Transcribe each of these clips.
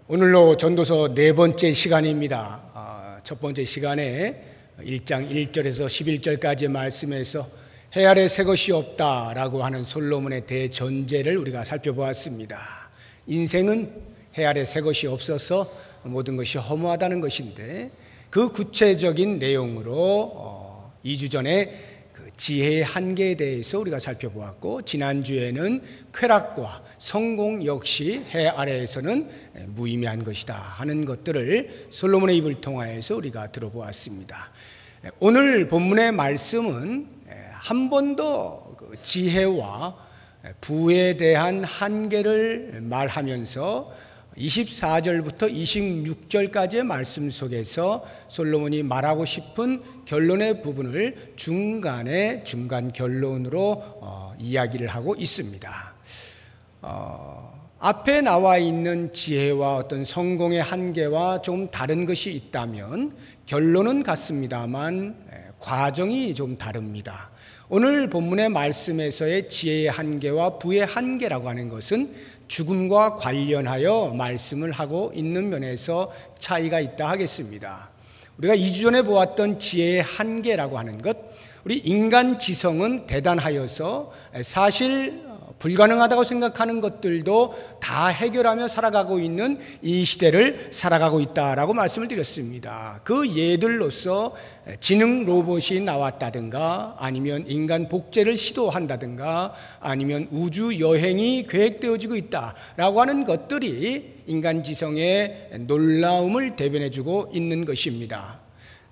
오늘로 전도서 네 번째 시간입니다. 첫 번째 시간에 1장 1절에서 11절까지의 말씀에서 해 아래 새 것이 없다라고 하는 솔로몬의 대전제를 우리가 살펴보았습니다. 인생은 해 아래 새 것이 없어서 모든 것이 허무하다는 것인데, 그 구체적인 내용으로 2주 전에 그 지혜의 한계에 대해서 우리가 살펴보았고, 지난주에는 쾌락과 성공 역시 해 아래에서는 무의미한 것이다 하는 것들을 솔로몬의 입을 통하여서 우리가 들어보았습니다. 오늘 본문의 말씀은 한 번 더 지혜와 부에 대한 한계를 말하면서 24절부터 26절까지의 말씀 속에서 솔로몬이 말하고 싶은 결론의 부분을 중간 결론으로 이야기를 하고 있습니다. 앞에 나와 있는 지혜와 어떤 성공의 한계와 좀 다른 것이 있다면 결론은 같습니다만 과정이 좀 다릅니다. 오늘 본문의 말씀에서의 지혜의 한계와 부의 한계라고 하는 것은 죽음과 관련하여 말씀을 하고 있는 면에서 차이가 있다 하겠습니다. 우리가 2주 전에 보았던 지혜의 한계라고 하는 것, 우리 인간 지성은 대단하여서 사실 불가능하다고 생각하는 것들도 다 해결하며 살아가고 있는 이 시대를 살아가고 있다라고 말씀을 드렸습니다. 그 예들로서 지능 로봇이 나왔다든가, 아니면 인간 복제를 시도한다든가, 아니면 우주 여행이 계획되어지고 있다라고 하는 것들이 인간 지성의 놀라움을 대변해주고 있는 것입니다.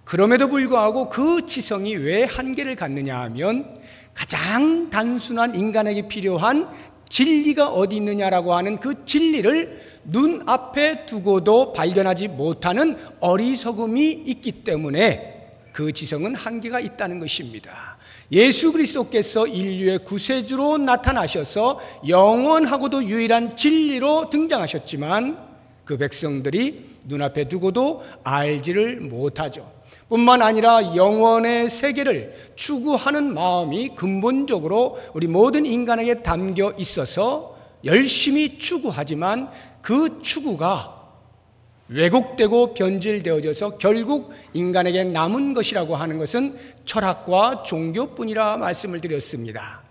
그럼에도 불구하고 그 지성이 왜 한계를 갖느냐 하면, 가장 단순한 인간에게 필요한 진리가 어디 있느냐라고 하는 그 진리를 눈앞에 두고도 발견하지 못하는 어리석음이 있기 때문에 그 지성은 한계가 있다는 것입니다. 예수 그리스도께서 인류의 구세주로 나타나셔서 영원하고도 유일한 진리로 등장하셨지만 그 백성들이 눈앞에 두고도 알지를 못하죠. 뿐만 아니라 영원의 세계를 추구하는 마음이 근본적으로 우리 모든 인간에게 담겨 있어서 열심히 추구하지만 그 추구가 왜곡되고 변질되어져서 결국 인간에게 남은 것이라고 하는 것은 철학과 종교뿐이라 말씀을 드렸습니다.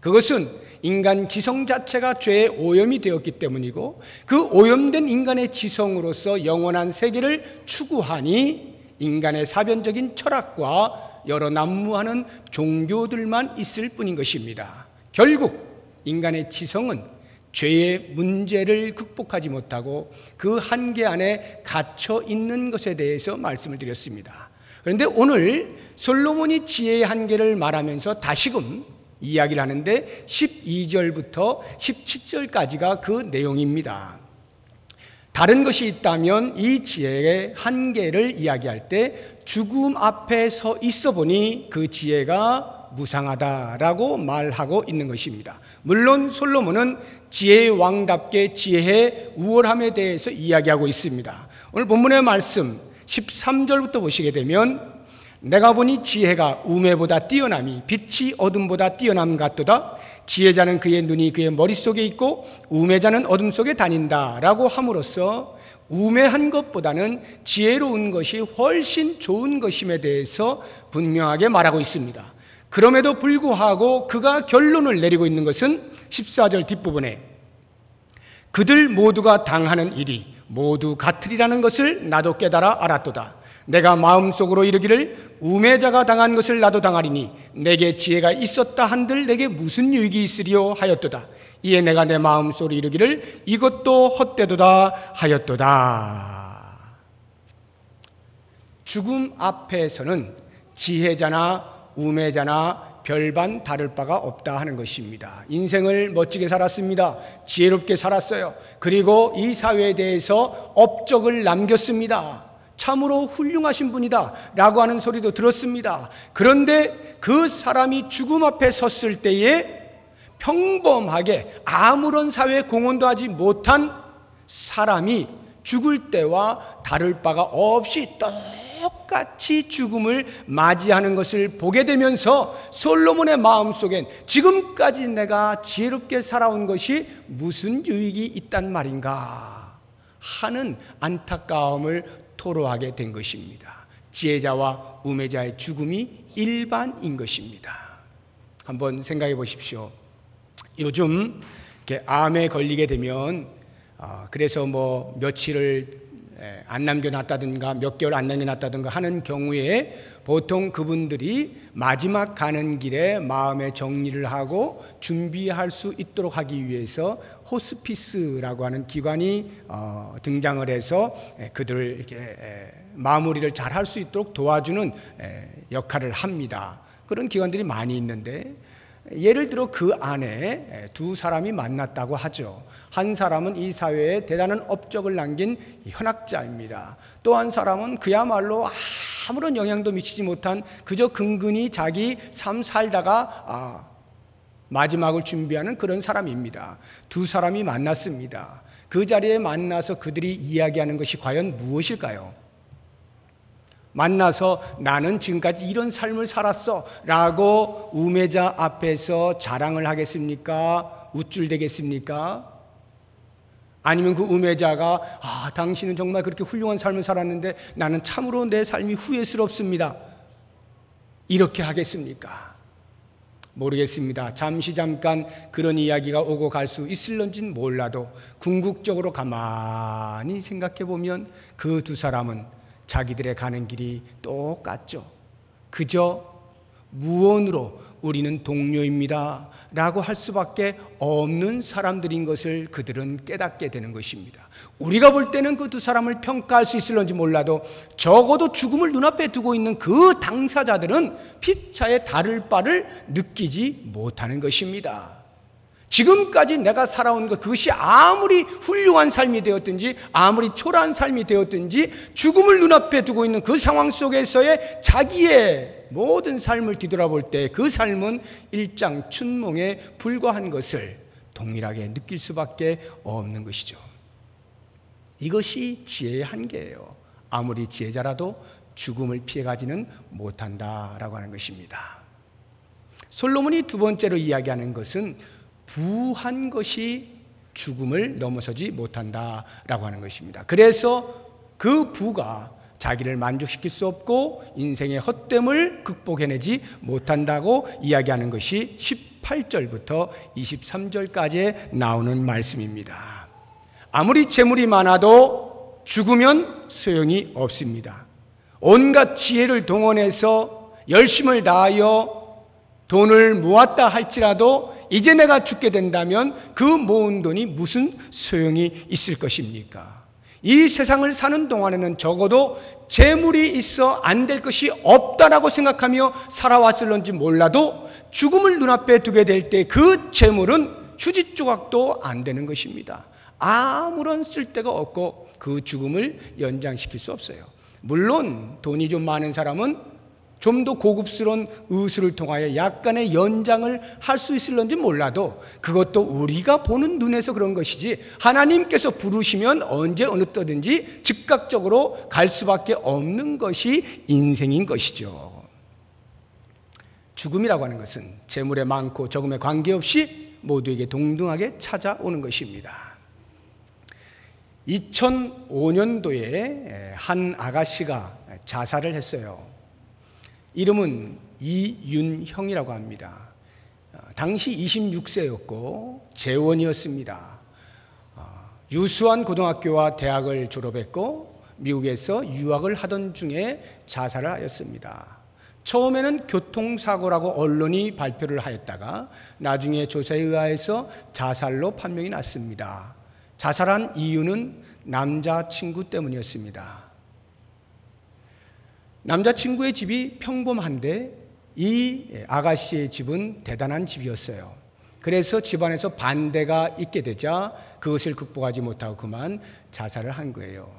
그것은 인간 지성 자체가 죄의 오염이 되었기 때문이고, 그 오염된 인간의 지성으로서 영원한 세계를 추구하니 인간의 사변적인 철학과 여러 난무하는 종교들만 있을 뿐인 것입니다. 결국 인간의 지성은 죄의 문제를 극복하지 못하고 그 한계 안에 갇혀 있는 것에 대해서 말씀을 드렸습니다. 그런데 오늘 솔로몬이 지혜의 한계를 말하면서 다시금 이야기를 하는데 12절부터 17절까지가 그 내용입니다. 다른 것이 있다면 이 지혜의 한계를 이야기할 때 죽음 앞에 서 있어 보니 그 지혜가 무상하다라고 말하고 있는 것입니다. 물론 솔로몬은 지혜의 왕답게 지혜의 우월함에 대해서 이야기하고 있습니다. 오늘 본문의 말씀 13절부터 보시게 되면, 내가 보니 지혜가 우매보다 뛰어남이 빛이 어둠보다 뛰어남 같도다. 지혜자는 그의 눈이 그의 머릿속에 있고 우매자는 어둠 속에 다닌다 라고 함으로써 우매한 것보다는 지혜로운 것이 훨씬 좋은 것임에 대해서 분명하게 말하고 있습니다. 그럼에도 불구하고 그가 결론을 내리고 있는 것은 14절 뒷부분에, 그들 모두가 당하는 일이 모두 같으리라는 것을 나도 깨달아 알았도다. 내가 마음속으로 이르기를 우매자가 당한 것을 나도 당하리니 내게 지혜가 있었다 한들 내게 무슨 유익이 있으리요 하였도다. 이에 내가 내 마음속으로 이르기를 이것도 헛되도다 하였도다. 죽음 앞에서는 지혜자나 우매자나 별반 다를 바가 없다 하는 것입니다. 인생을 멋지게 살았습니다. 지혜롭게 살았어요. 그리고 이 사회에 대해서 업적을 남겼습니다. 참으로 훌륭하신 분이다 라고 하는 소리도 들었습니다. 그런데 그 사람이 죽음 앞에 섰을 때에 평범하게 아무런 사회 공헌도 하지 못한 사람이 죽을 때와 다를 바가 없이 똑같이 죽음을 맞이하는 것을 보게 되면서 솔로몬의 마음속엔 지금까지 내가 지혜롭게 살아온 것이 무슨 유익이 있단 말인가 하는 안타까움을 토로하게 된 것입니다. 지혜자와 우매자의 죽음이 일반인 것입니다. 한번 생각해 보십시오. 요즘 이렇게 암에 걸리게 되면 그래서 뭐 며칠을 안 남겨놨다든가 몇 개월 안 남겨놨다든가 하는 경우에 보통 그분들이 마지막 가는 길에 마음의 정리를 하고 준비할 수 있도록 하기 위해서 호스피스라고 하는 기관이 등장을 해서 그들을 이렇게 마무리를 잘 할 수 있도록 도와주는 역할을 합니다. 그런 기관들이 많이 있는데, 예를 들어 그 안에 두 사람이 만났다고 하죠. 한 사람은 이 사회에 대단한 업적을 남긴 현학자입니다. 또 한 사람은 그야말로 아무런 영향도 미치지 못한 그저 근근히 자기 삶 살다가 마지막을 준비하는 그런 사람입니다. 두 사람이 만났습니다. 그 자리에 만나서 그들이 이야기하는 것이 과연 무엇일까요? 만나서 나는 지금까지 이런 삶을 살았어 라고 우매자 앞에서 자랑을 하겠습니까? 우쭐대겠습니까? 아니면 그 우매자가 당신은 정말 그렇게 훌륭한 삶을 살았는데 나는 참으로 내 삶이 후회스럽습니다, 이렇게 하겠습니까? 모르겠습니다. 잠깐 그런 이야기가 오고 갈 수 있을런진 몰라도 궁극적으로 가만히 생각해 보면 그 두 사람은 자기들의 가는 길이 똑같죠. 그저 무언으로 우리는 동료입니다 라고 할 수밖에 없는 사람들인 것을 그들은 깨닫게 되는 것입니다. 우리가 볼 때는 그 두 사람을 평가할 수 있을런지 몰라도 적어도 죽음을 눈앞에 두고 있는 그 당사자들은 피차에 다를 바를 느끼지 못하는 것입니다. 지금까지 내가 살아온 것, 그것이 아무리 훌륭한 삶이 되었든지 아무리 초라한 삶이 되었든지 죽음을 눈앞에 두고 있는 그 상황 속에서의 자기의 모든 삶을 뒤돌아볼 때 그 삶은 일장춘몽에 불과한 것을 동일하게 느낄 수밖에 없는 것이죠. 이것이 지혜의 한계예요. 아무리 지혜자라도 죽음을 피해가지는 못한다라고 하는 것입니다. 솔로몬이 두 번째로 이야기하는 것은 부한 것이 죽음을 넘어서지 못한다라고 하는 것입니다. 그래서 그 부가 자기를 만족시킬 수 없고 인생의 헛됨을 극복해내지 못한다고 이야기하는 것이 18절부터 23절까지 나오는 말씀입니다. 아무리 재물이 많아도 죽으면 소용이 없습니다. 온갖 지혜를 동원해서 열심을 다하여 돈을 모았다 할지라도 이제 내가 죽게 된다면 그 모은 돈이 무슨 소용이 있을 것입니까? 이 세상을 사는 동안에는 적어도 재물이 있어 안 될 것이 없다라고 생각하며 살아왔을런지 몰라도 죽음을 눈앞에 두게 될 때 그 재물은 휴지 조각도 안 되는 것입니다. 아무런 쓸데가 없고 그 죽음을 연장시킬 수 없어요. 물론 돈이 좀 많은 사람은 좀 더 고급스러운 의술을 통하여 약간의 연장을 할 수 있을런지 몰라도 그것도 우리가 보는 눈에서 그런 것이지 하나님께서 부르시면 언제 어느 때든지 즉각적으로 갈 수밖에 없는 것이 인생인 것이죠. 죽음이라고 하는 것은 재물에 많고 적음에 관계없이 모두에게 동등하게 찾아오는 것입니다. 2005년도에 한 아가씨가 자살을 했어요. 이름은 이윤형이라고 합니다. 당시 26세였고 재원이었습니다. 유수한 고등학교와 대학을 졸업했고 미국에서 유학을 하던 중에 자살을 하였습니다. 처음에는 교통사고라고 언론이 발표를 하였다가 나중에 조사에 의하여서 자살로 판명이 났습니다. 자살한 이유는 남자친구 때문이었습니다. 남자친구의 집이 평범한데 이 아가씨의 집은 대단한 집이었어요. 그래서 집안에서 반대가 있게 되자 그것을 극복하지 못하고 그만 자살을 한 거예요.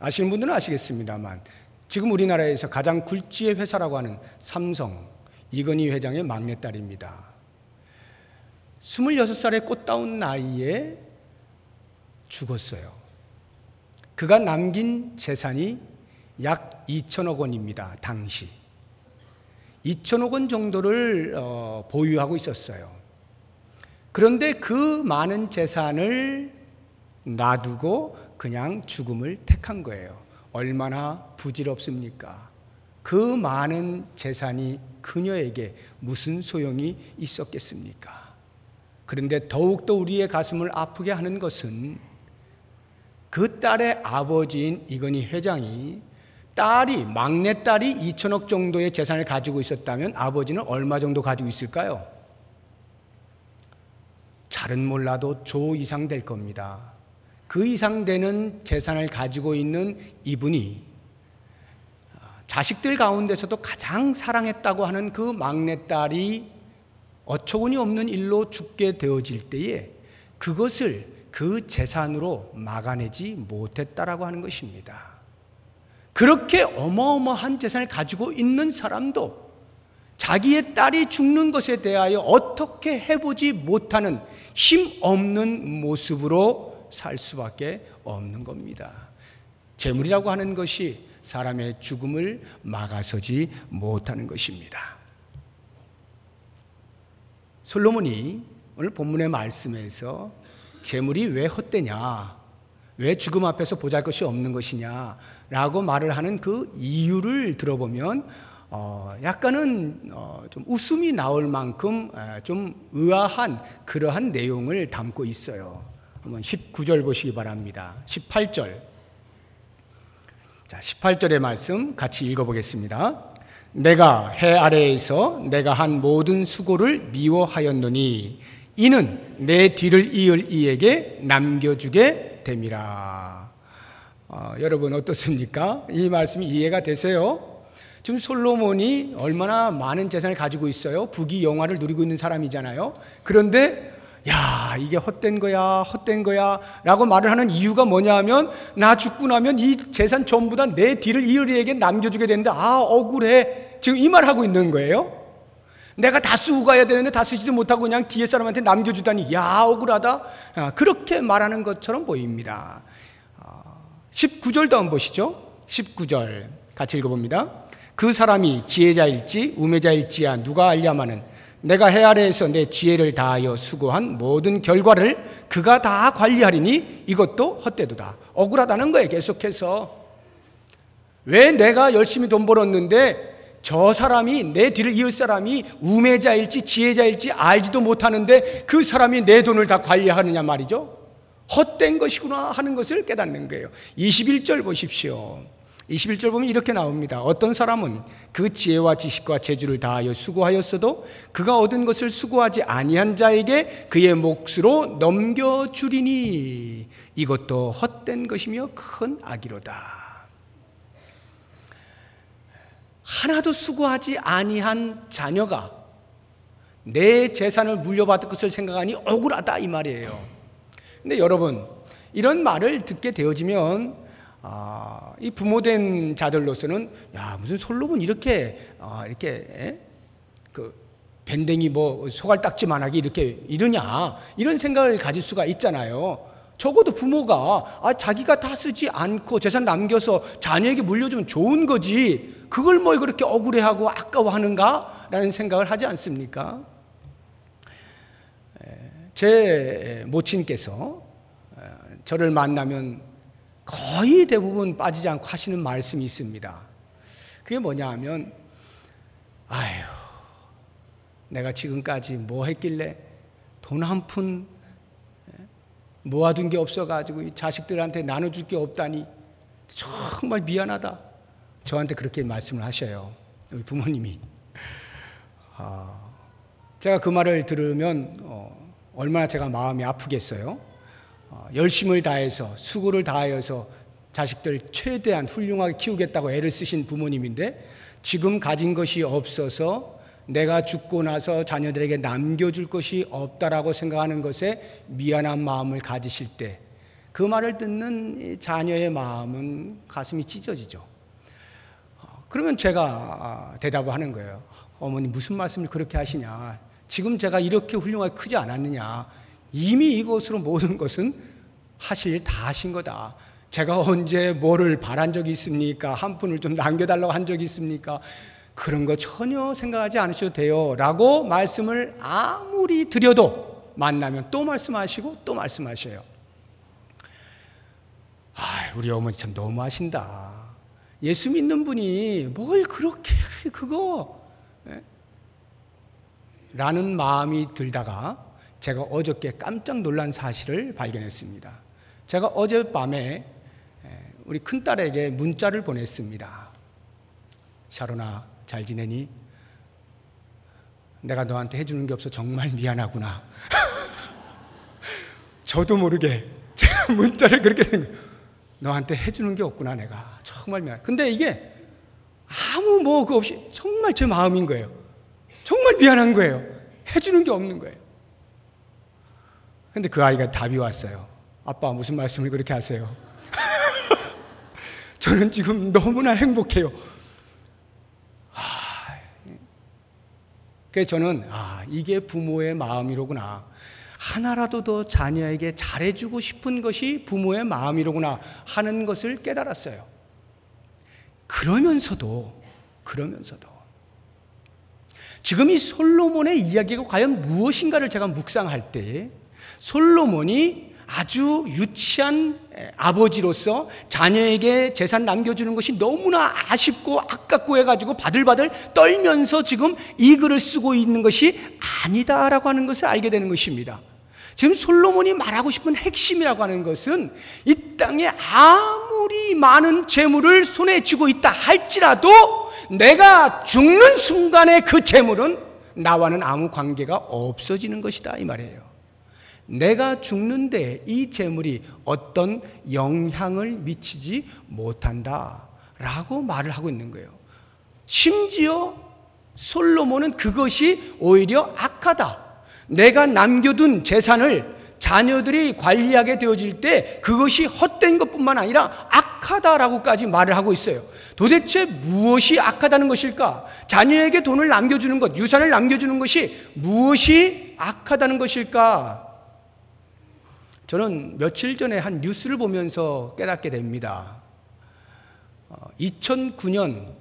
아시는 분들은 아시겠습니다만 지금 우리나라에서 가장 굴지의 회사라고 하는 삼성 이건희 회장의 막내딸입니다. 26살의 꽃다운 나이에 죽었어요. 그가 남긴 재산이 약 2천억 원입니다. 당시 2천억 원 정도를 보유하고 있었어요. 그런데 그 많은 재산을 놔두고 그냥 죽음을 택한 거예요. 얼마나 부질없습니까? 그 많은 재산이 그녀에게 무슨 소용이 있었겠습니까? 그런데 더욱더 우리의 가슴을 아프게 하는 것은 그 딸의 아버지인 이건희 회장이 막내딸이 2천억 정도의 재산을 가지고 있었다면 아버지는 얼마 정도 가지고 있을까요? 잘은 몰라도 조 이상 될 겁니다. 그 이상 되는 재산을 가지고 있는 이분이 자식들 가운데서도 가장 사랑했다고 하는 그 막내딸이 어처구니 없는 일로 죽게 되어질 때에 그것을 그 재산으로 막아내지 못했다라고 하는 것입니다. 그렇게 어마어마한 재산을 가지고 있는 사람도 자기의 딸이 죽는 것에 대하여 어떻게 해보지 못하는 힘없는 모습으로 살 수밖에 없는 겁니다. 재물이라고 하는 것이 사람의 죽음을 막아서지 못하는 것입니다. 솔로몬이 오늘 본문의 말씀에서 재물이 왜 헛되냐, 왜 죽음 앞에서 보잘것이 없는 것이냐 라고 말을 하는 그 이유를 들어보면 약간은 좀 웃음이 나올 만큼 좀 의아한 그러한 내용을 담고 있어요. 한번 19절 보시기 바랍니다. 18절. 자, 18절의 말씀 같이 읽어보겠습니다. 내가 해 아래에서 내가 한 모든 수고를 미워하였노니 이는 내 뒤를 이을 이에게 남겨주게 됨이라. 여러분 어떻습니까? 이 말씀이 이해가 되세요? 지금 솔로몬이 얼마나 많은 재산을 가지고 있어요? 부귀영화를 누리고 있는 사람이잖아요. 그런데 야, 이게 헛된 거야 라고 말을 하는 이유가 뭐냐 하면 나 죽고 나면 이 재산 전부 다 내 뒤를 이을 이에게 남겨주게 된다. 억울해. 지금 이 말 하고 있는 거예요. 내가 다 쓰고 가야 되는데 다 쓰지도 못하고 그냥 뒤에 사람한테 남겨주다니 야, 억울하다. 그렇게 말하는 것처럼 보입니다. 19절도 한번 보시죠. 19절 같이 읽어봅니다. 그 사람이 지혜자일지 우매자일지야 누가 알랴마는 내가 해 아래에서 내 지혜를 다하여 수고한 모든 결과를 그가 다 관리하리니 이것도 헛되도다. 억울하다는 거예요. 계속해서 왜 내가 열심히 돈 벌었는데 저 사람이, 내 뒤를 이을 사람이 우매자일지 지혜자일지 알지도 못하는데 그 사람이 내 돈을 다 관리하느냐 말이죠. 헛된 것이구나 하는 것을 깨닫는 거예요. 21절 보십시오. 21절 보면 이렇게 나옵니다. 어떤 사람은 그 지혜와 지식과 재주를 다하여 수고하였어도 그가 얻은 것을 수고하지 아니한 자에게 그의 몫으로 넘겨주리니 이것도 헛된 것이며 큰 악이로다. 하나도 수고하지 아니한 자녀가 내 재산을 물려받을 것을 생각하니 억울하다 이 말이에요. 근데 여러분 이런 말을 듣게 되어지면 이 부모된 자들로서는 야, 무슨 솔로몬 이렇게 그 밴댕이 뭐 소갈딱지만하게 이렇게 이러냐 이런 생각을 가질 수가 있잖아요. 적어도 부모가 자기가 다 쓰지 않고 재산 남겨서 자녀에게 물려주면 좋은 거지 그걸 뭘 그렇게 억울해하고 아까워하는가 라는 생각을 하지 않습니까? 제 모친께서 저를 만나면 거의 대부분 빠지지 않고 하시는 말씀이 있습니다. 그게 뭐냐 하면 아휴 내가 지금까지 뭐 했길래 돈 한 푼 모아둔 게 없어가지고 이 자식들한테 나눠줄 게 없다니 정말 미안하다. 저한테 그렇게 말씀을 하셔요. 우리 부모님이. 제가 그 말을 들으면 얼마나 제가 마음이 아프겠어요. 열심을 다해서 수고를 다하여서 자식들 최대한 훌륭하게 키우겠다고 애를 쓰신 부모님인데 지금 가진 것이 없어서 내가 죽고 나서 자녀들에게 남겨줄 것이 없다라고 생각하는 것에 미안한 마음을 가지실 때 그 말을 듣는 자녀의 마음은 가슴이 찢어지죠. 그러면 제가 대답을 하는 거예요. 어머니 무슨 말씀을 그렇게 하시냐. 지금 제가 이렇게 훌륭하게 크지 않았느냐. 이미 이것으로 모든 것은 하실 일 다 하신 거다. 제가 언제 뭐를 바란 적이 있습니까? 한 푼을 좀 남겨달라고 한 적이 있습니까? 그런 거 전혀 생각하지 않으셔도 돼요 라고 말씀을 아무리 드려도 만나면 또 말씀하시고 또 말씀하셔요. 우리 어머니 참 너무하신다. 예수 믿는 분이 뭘 그렇게 그거 라는 마음이 들다가 제가 어저께 깜짝 놀란 사실을 발견했습니다. 제가 어젯밤에 우리 큰딸에게 문자를 보냈습니다. 샤론아, 잘 지내니? 내가 너한테 해주는 게 없어 정말 미안하구나. 저도 모르게 제가 문자를 그렇게 너한테 해주는 게 없구나, 내가 정말 미안. 근데 이게 아무 뭐 그거 없이 정말 제 마음인 거예요. 정말 미안한 거예요. 해주는 게 없는 거예요. 근데 그 아이가 답이 왔어요. 아빠, 무슨 말씀을 그렇게 하세요? 저는 지금 너무나 행복해요. 그래서 저는 이게 부모의 마음이로구나. 하나라도 더 자녀에게 잘해주고 싶은 것이 부모의 마음이로구나 하는 것을 깨달았어요. 그러면서도 지금 이 솔로몬의 이야기가 과연 무엇인가를 제가 묵상할 때 솔로몬이 아주 유치한 아버지로서 자녀에게 재산 남겨주는 것이 너무나 아쉽고 아깝고 해가지고 바들바들 떨면서 지금 이 글을 쓰고 있는 것이 아니다라고 하는 것을 알게 되는 것입니다. 지금 솔로몬이 말하고 싶은 핵심이라고 하는 것은 이 땅에 아무리 많은 재물을 손에 쥐고 있다 할지라도 내가 죽는 순간에 그 재물은 나와는 아무 관계가 없어지는 것이다, 이 말이에요. 내가 죽는데 이 재물이 어떤 영향을 미치지 못한다라고 말을 하고 있는 거예요. 심지어 솔로몬은 그것이 오히려 악하다. 내가 남겨둔 재산을 자녀들이 관리하게 되어질 때 그것이 헛된 것뿐만 아니라 악하다라고까지 말을 하고 있어요. 도대체 무엇이 악하다는 것일까? 자녀에게 돈을 남겨주는 것, 유산을 남겨주는 것이 무엇이 악하다는 것일까? 저는 며칠 전에 한 뉴스를 보면서 깨닫게 됩니다. 2009년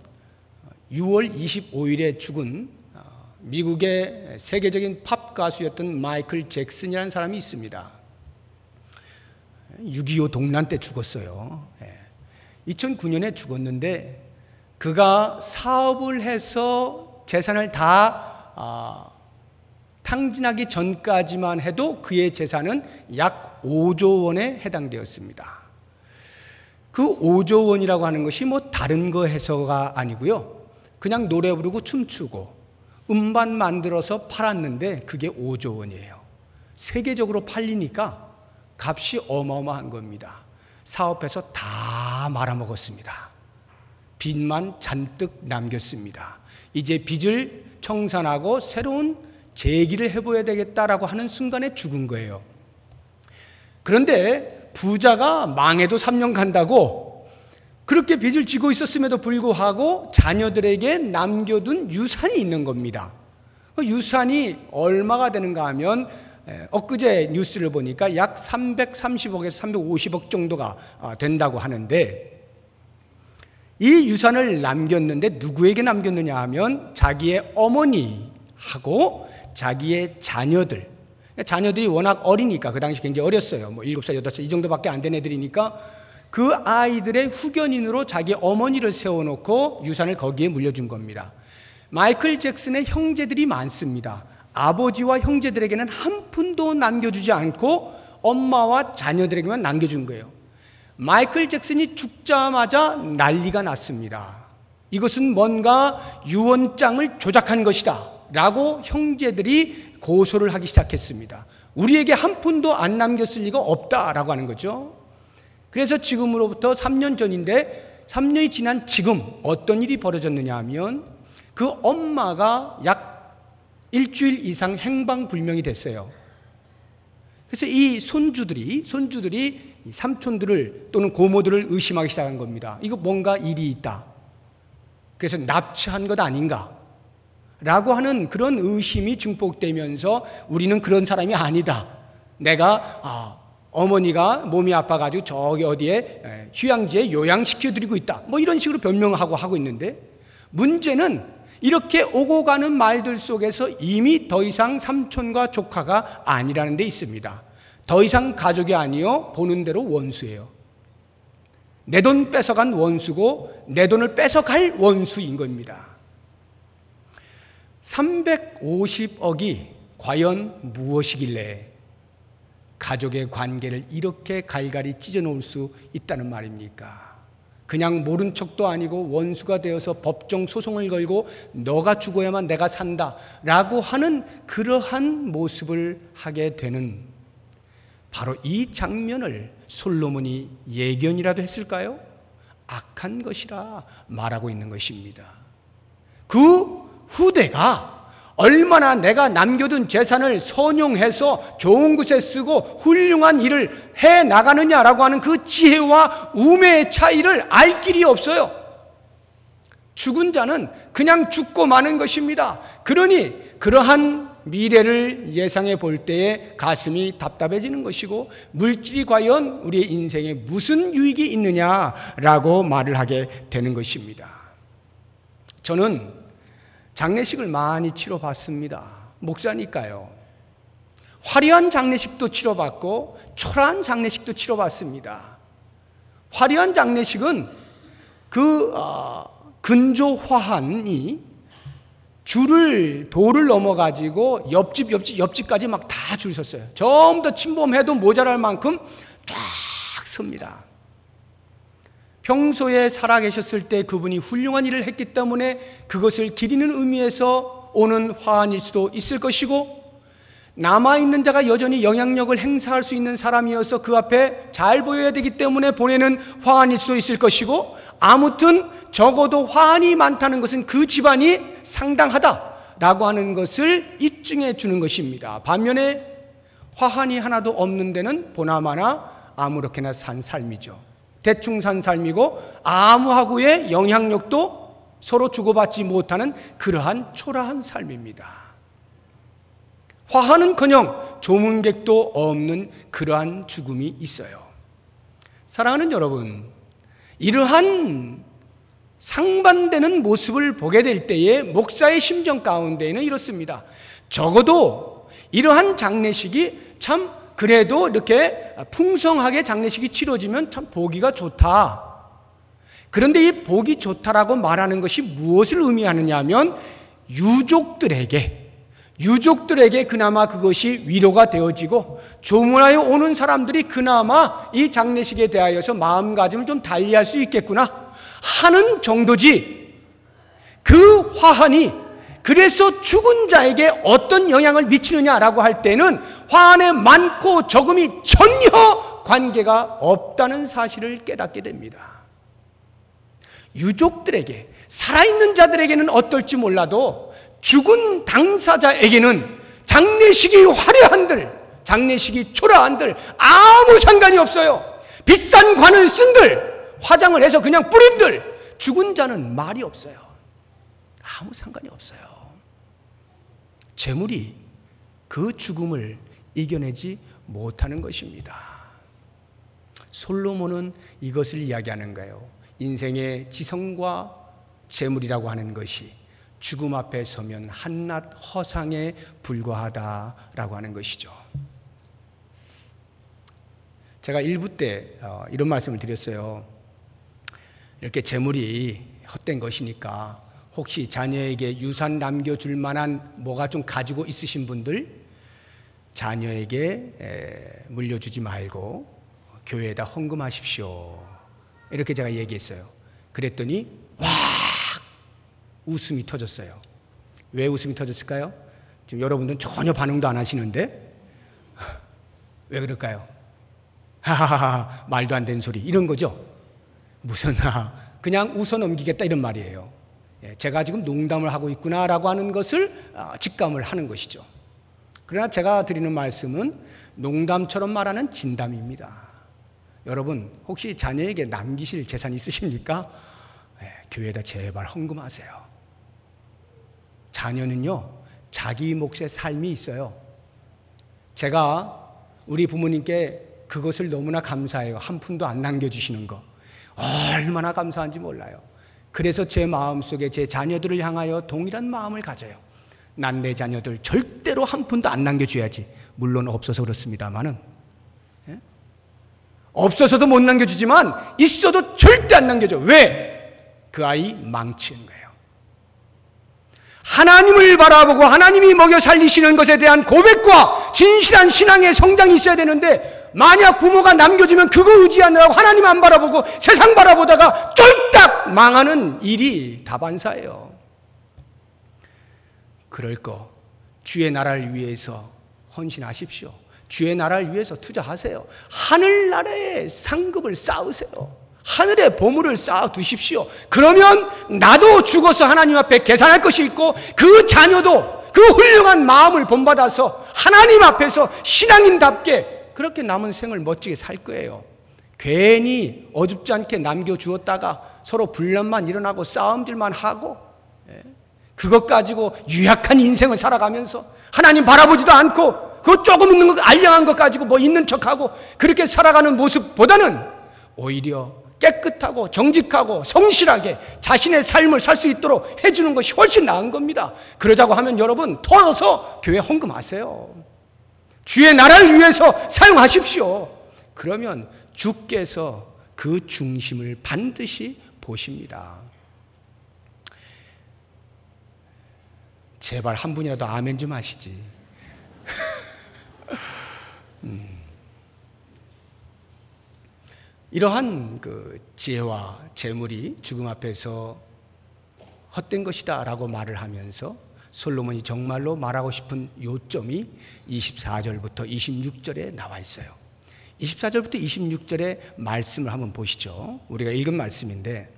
6월 25일에 죽은 미국의 세계적인 팝 가수였던 마이클 잭슨이라는 사람이 있습니다. 6.25 동란 때 죽었어요. 2009년에 죽었는데 그가 사업을 해서 재산을 다 탕진하기 전까지만 해도 그의 재산은 약 5조 원에 해당되었습니다. 그 5조 원이라고 하는 것이 뭐 다른 거 해서가 아니고요. 그냥 노래 부르고 춤추고 음반 만들어서 팔았는데 그게 5조 원이에요. 세계적으로 팔리니까 값이 어마어마한 겁니다. 사업해서 다 말아먹었습니다. 빚만 잔뜩 남겼습니다. 이제 빚을 청산하고 새로운 재기를 해봐야 되겠다라고 하는 순간에 죽은 거예요. 그런데 부자가 망해도 3년 간다고 그렇게 빚을 지고 있었음에도 불구하고 자녀들에게 남겨둔 유산이 있는 겁니다. 그 유산이 얼마가 되는가 하면 엊그제 뉴스를 보니까 약 330억에서 350억 정도가 된다고 하는데 이 유산을 남겼는데 누구에게 남겼느냐 하면 자기의 어머니하고 자기의 자녀들이 워낙 어리니까 그 당시 굉장히 어렸어요. 뭐 7살, 8살 이 정도밖에 안 된 애들이니까 그 아이들의 후견인으로 자기 어머니를 세워놓고 유산을 거기에 물려준 겁니다. 마이클 잭슨의 형제들이 많습니다. 아버지와 형제들에게는 한 푼도 남겨주지 않고 엄마와 자녀들에게만 남겨준 거예요. 마이클 잭슨이 죽자마자 난리가 났습니다. 이것은 뭔가 유언장을 조작한 것이다 라고 형제들이 고소를 하기 시작했습니다. 우리에게 한 푼도 안 남겼을 리가 없다라고 하는 거죠. 그래서 지금으로부터 3년 전인데 3년이 지난 지금 어떤 일이 벌어졌느냐 하면 그 엄마가 약 일주일 이상 행방불명이 됐어요. 그래서 이 손주들이 삼촌들을 또는 고모들을 의심하기 시작한 겁니다. 이거 뭔가 일이 있다. 그래서 납치한 것 아닌가 라고 하는 그런 의심이 증폭되면서 우리는 그런 사람이 아니다. 내가 어머니가 몸이 아파가지고 저기 어디에 휴양지에 요양시켜드리고 있다. 뭐 이런 식으로 변명하고 하고 있는데 문제는 이렇게 오고 가는 말들 속에서 이미 더 이상 삼촌과 조카가 아니라는 데 있습니다. 더 이상 가족이 아니요 보는 대로 원수예요. 내 돈 뺏어간 원수고 내 돈을 뺏어갈 원수인 겁니다. 350억이 과연 무엇이길래 가족의 관계를 이렇게 갈갈이 찢어놓을 수 있다는 말입니까? 그냥 모른 척도 아니고 원수가 되어서 법정 소송을 걸고 너가 죽어야만 내가 산다 라고 하는 그러한 모습을 하게 되는, 바로 이 장면을 솔로몬이 예견이라도 했을까요? 악한 것이라 말하고 있는 것입니다. 그 후대가 얼마나 내가 남겨둔 재산을 선용해서 좋은 곳에 쓰고 훌륭한 일을 해 나가느냐라고 하는 그 지혜와 우매의 차이를 알 길이 없어요. 죽은 자는 그냥 죽고 마는 것입니다. 그러니 그러한 미래를 예상해 볼 때에 가슴이 답답해지는 것이고, 물질이 과연 우리의 인생에 무슨 유익이 있느냐라고 말을 하게 되는 것입니다. 저는 장례식을 많이 치러봤습니다. 목사니까요. 화려한 장례식도 치러봤고 초라한 장례식도 치러봤습니다. 화려한 장례식은 그 근조화한이 돌을 넘어가지고 옆집까지 막 다 줄 섰어요. 전부 다 침범해도 모자랄 만큼 쫙 섭니다. 평소에 살아계셨을 때 그분이 훌륭한 일을 했기 때문에 그것을 기리는 의미에서 오는 화환일 수도 있을 것이고, 남아있는 자가 여전히 영향력을 행사할 수 있는 사람이어서 그 앞에 잘 보여야 되기 때문에 보내는 화환일 수도 있을 것이고, 아무튼 적어도 화환이 많다는 것은 그 집안이 상당하다라고 하는 것을 입증해 주는 것입니다. 반면에 화환이 하나도 없는 데는 보나마나 아무렇게나 산 삶이죠. 대충 산 삶이고 아무하고의 영향력도 서로 주고받지 못하는 그러한 초라한 삶입니다. 화하는커녕 조문객도 없는 그러한 죽음이 있어요. 사랑하는 여러분, 이러한 상반되는 모습을 보게 될 때에 목사의 심정 가운데에는 이렇습니다. 적어도 이러한 장례식이 참 그래도 이렇게 풍성하게 장례식이 치러지면 참 보기가 좋다. 그런데 이 보기 좋다라고 말하는 것이 무엇을 의미하느냐 하면 유족들에게 그나마 그것이 위로가 되어지고 조문하여 오는 사람들이 그나마 이 장례식에 대하여서 마음가짐을 좀 달리할 수 있겠구나 하는 정도지, 그 화환이 그래서 죽은 자에게 어떤 영향을 미치느냐라고 할 때는 화환의 많고 적음이 전혀 관계가 없다는 사실을 깨닫게 됩니다. 유족들에게, 살아있는 자들에게는 어떨지 몰라도 죽은 당사자에게는 장례식이 화려한들, 장례식이 초라한들 아무 상관이 없어요. 비싼 관을 쓴들, 화장을 해서 그냥 뿌린들, 죽은 자는 말이 없어요. 아무 상관이 없어요. 재물이 그 죽음을 이겨내지 못하는 것입니다. 솔로몬은 이것을 이야기하는 거예요. 인생의 지성과 재물이라고 하는 것이 죽음 앞에 서면 한낱 허상에 불과하다라고 하는 것이죠. 제가 1부 때 이런 말씀을 드렸어요. 이렇게 재물이 헛된 것이니까 혹시 자녀에게 유산 남겨줄 만한 뭐가 좀 가지고 있으신 분들, 자녀에게 물려주지 말고 교회에다 헌금하십시오. 이렇게 제가 얘기했어요. 그랬더니 와, 웃음이 터졌어요. 왜 웃음이 터졌을까요? 지금 여러분들은 전혀 반응도 안 하시는데 왜 그럴까요? 하하하, 말도 안 되는 소리, 이런 거죠. 무슨 그냥 웃어 넘기겠다 이런 말이에요. 제가 지금 농담을 하고 있구나라고 하는 것을 직감을 하는 것이죠. 그러나 제가 드리는 말씀은 농담처럼 말하는 진담입니다. 여러분, 혹시 자녀에게 남기실 재산 있으십니까? 교회에다 제발 헌금하세요. 자녀는요, 자기 몫의 삶이 있어요. 제가 우리 부모님께 그것을 너무나 감사해요. 한 푼도 안 남겨주시는 거. 얼마나 감사한지 몰라요. 그래서 제 마음속에 제 자녀들을 향하여 동일한 마음을 가져요. 난 내 자녀들 절대로 한 푼도 안 남겨줘야지. 물론 없어서 그렇습니다만은, 없어서도 못 남겨주지만 있어도 절대 안 남겨줘. 왜? 그 아이 망치는 거예요. 하나님을 바라보고 하나님이 먹여 살리시는 것에 대한 고백과 진실한 신앙의 성장이 있어야 되는데, 만약 부모가 남겨주면 그거 의지하느라고 하나님 안 바라보고 세상 바라보다가 쫄딱 망하는 일이 다반사예요. 그럴 거 주의 나라를 위해서 헌신하십시오. 주의 나라를 위해서 투자하세요. 하늘나라의 상급을 쌓으세요. 하늘의 보물을 쌓아 두십시오. 그러면 나도 죽어서 하나님 앞에 계산할 것이 있고, 그 자녀도 그 훌륭한 마음을 본받아서 하나님 앞에서 신앙인답게 그렇게 남은 생을 멋지게 살 거예요. 괜히 어줍지 않게 남겨주었다가 서로 분란만 일어나고 싸움들만 하고, 그것 가지고 유약한 인생을 살아가면서 하나님 바라보지도 않고 그 조금 있는 것, 알량한 것 가지고 뭐 있는 척하고 그렇게 살아가는 모습보다는 오히려 깨끗하고 정직하고 성실하게 자신의 삶을 살 수 있도록 해주는 것이 훨씬 나은 겁니다. 그러자고 하면 여러분, 털어서 교회 헌금하세요. 주의 나라를 위해서 사용하십시오. 그러면 주께서 그 중심을 반드시 보십니다. 제발 한 분이라도 아멘 좀 하시지. 이러한 그 지혜와 재물이 죽음 앞에서 헛된 것이다 라고 말을 하면서 솔로몬이 정말로 말하고 싶은 요점이 24절부터 26절에 나와 있어요. 24절부터 26절의 말씀을 한번 보시죠. 우리가 읽은 말씀인데,